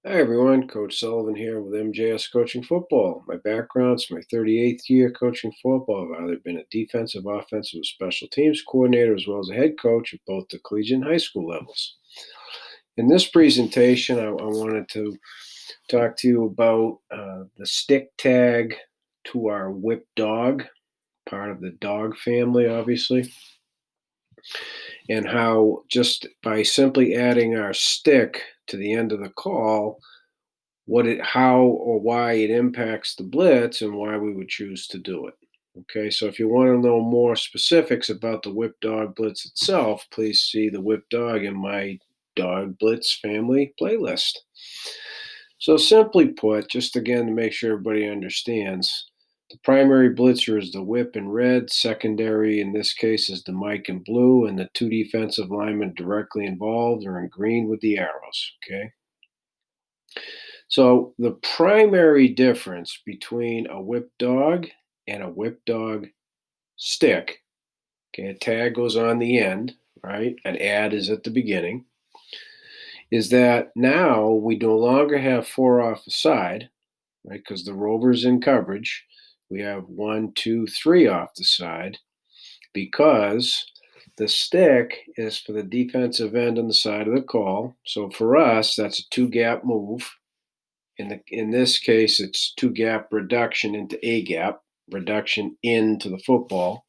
Hi everyone, Coach Sullivan here with MJS Coaching Football. My background's my 38th year coaching football. I've either been a defensive, offensive, or special teams coordinator as well as a head coach at both the collegiate and high school levels. In this presentation, I wanted to talk to you about the stick tag to our whip dog, part of the dog family, obviously, and how just by simply adding our stick to the end of the call, how or why it impacts the blitz and why we would choose to do it. Okay, so if you want to know more specifics about the whip dog blitz itself, please see the whip dog in my dog blitz family playlist. So simply put, just again to make sure everybody understands, the primary blitzer is the whip in red, secondary in this case is the mic in blue, and the two defensive linemen directly involved are in green with the arrows. Okay. So the primary difference between a whip dog and a whip dog stick, okay, a tag goes on the end, right? An ad is at the beginning, is that now we no longer have four off the side, right? Because the rover's in coverage. We have one, two, three off the side because the stick is for the defensive end on the side of the call. So for us, that's a two gap move. In this case, it's two gap reduction into a gap, reduction into the football.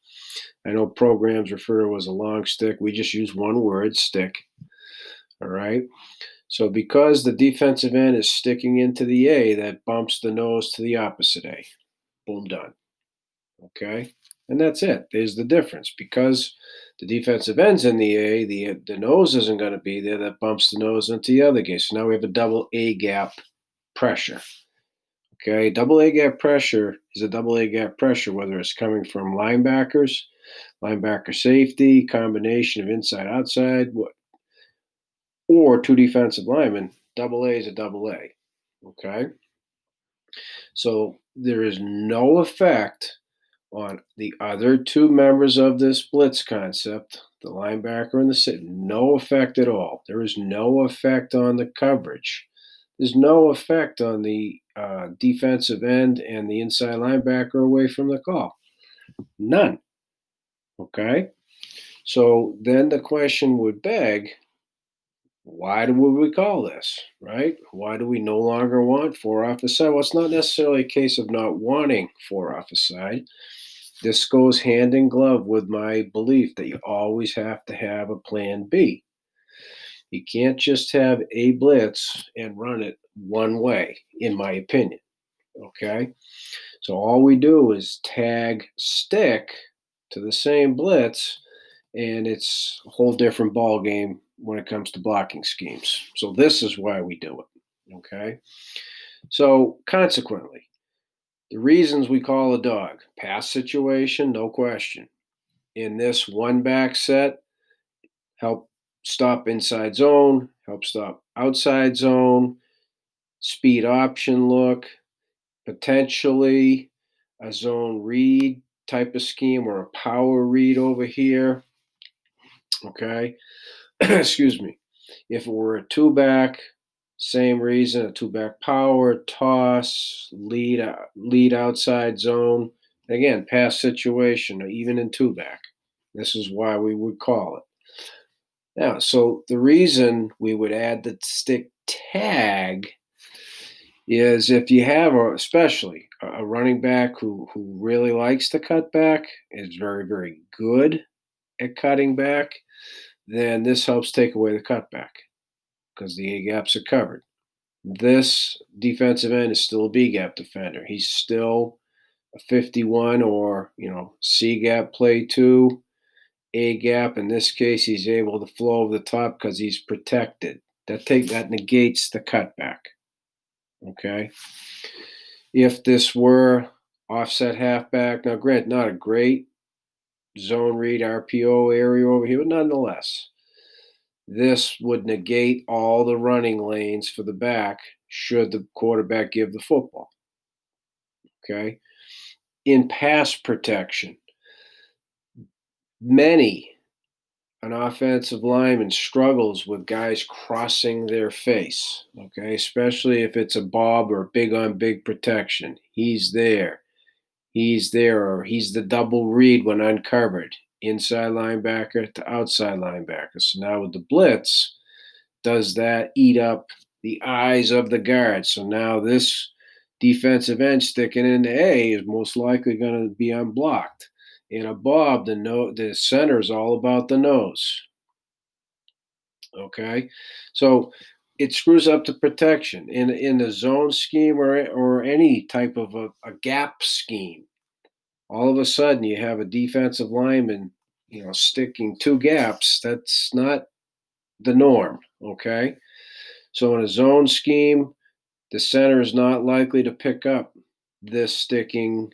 I know programs refer to it as a long stick. We just use one word, stick. All right. So because the defensive end is sticking into the A, that bumps the nose to the opposite A. Boom, done. Okay. And that's it. There's the difference. Because the defensive end's in the A, the nose isn't going to be there. That bumps the nose into the other game. So now we have a double A gap pressure. Okay, double A gap pressure is a double A gap pressure, whether it's coming from linebackers, linebacker safety, combination of inside outside, or two defensive linemen. Double A is a double A. Okay, so there is no effect on the other two members of this blitz concept, the linebacker and the sit. No effect at all. There is no effect on the coverage. There's no effect on the defensive end and the inside linebacker away from the call. None. Okay. So then the question would beg, why do we call this, right? Why do we no longer want four off the side? Well, it's not necessarily a case of not wanting four off the side. This goes hand in glove with my belief that you always have to have a plan B. You can't just have a blitz and run it one way, in my opinion. Okay. So all we do is tag stick to the same blitz, and it's a whole different ball game when it comes to blocking schemes. So this is why we do it. Okay. So consequently, the reasons we call a dog pass situation, no question. In this one back set, help stop inside zone, help stop outside zone, speed option look, potentially a zone read type of scheme or a power read over here. Okay. Excuse me. If it were a two back, same reason, a two back power, toss, lead outside zone. Again, pass situation, or even in two back. This is why we would call it. Now, so the reason we would add the stick tag is if you have, especially a running back who really likes to cut back, is very, very good at cutting back, then this helps take away the cutback because the A gaps are covered. This defensive end is still a B gap defender. He's still a 51 or, C gap play two, A gap. In this case, he's able to flow over the top because he's protected. That negates the cutback. Okay. If this were offset halfback, now granted, not a great zone read RPO area over here, but nonetheless, this would negate all the running lanes for the back should the quarterback give the football. Okay. In pass protection, many an offensive lineman struggles with guys crossing their face, okay, especially if it's a bob or big on big protection. He's there. He's there, or he's the double read when uncovered, inside linebacker to outside linebacker. So now with the blitz, does that eat up the eyes of the guard? So now this defensive end sticking into A is most likely going to be unblocked. In a bob, the center is all about the nose. Okay, so it screws up the protection in the zone scheme or any type of a gap scheme. All of a sudden, you have a defensive lineman, sticking two gaps. That's not the norm. Okay, so in a zone scheme, the center is not likely to pick up this sticking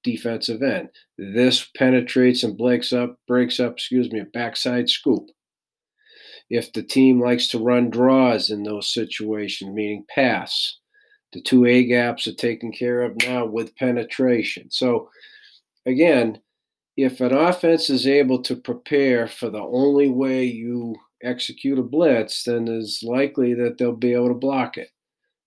defensive end. This penetrates and breaks up, a backside scoop. If the team likes to run draws in those situations, meaning pass, the two A gaps are taken care of now with penetration. So again, if an offense is able to prepare for the only way you execute a blitz, then it's likely that they'll be able to block it.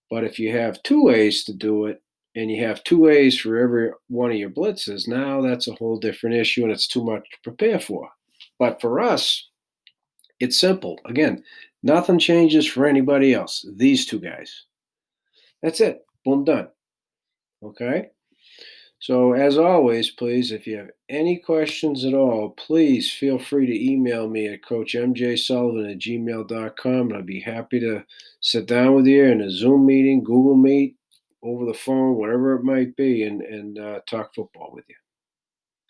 But if you have two ways to do it, and you have two ways for every one of your blitzes, now that's a whole different issue and it's too much to prepare for. But for us, it's simple. Again, nothing changes for anybody else. These two guys. That's it. Boom, done. Okay? So, as always, please, if you have any questions at all, please feel free to email me at coachmjsullivan@gmail.com, and I'd be happy to sit down with you in a Zoom meeting, Google Meet, over the phone, whatever it might be, and talk football with you.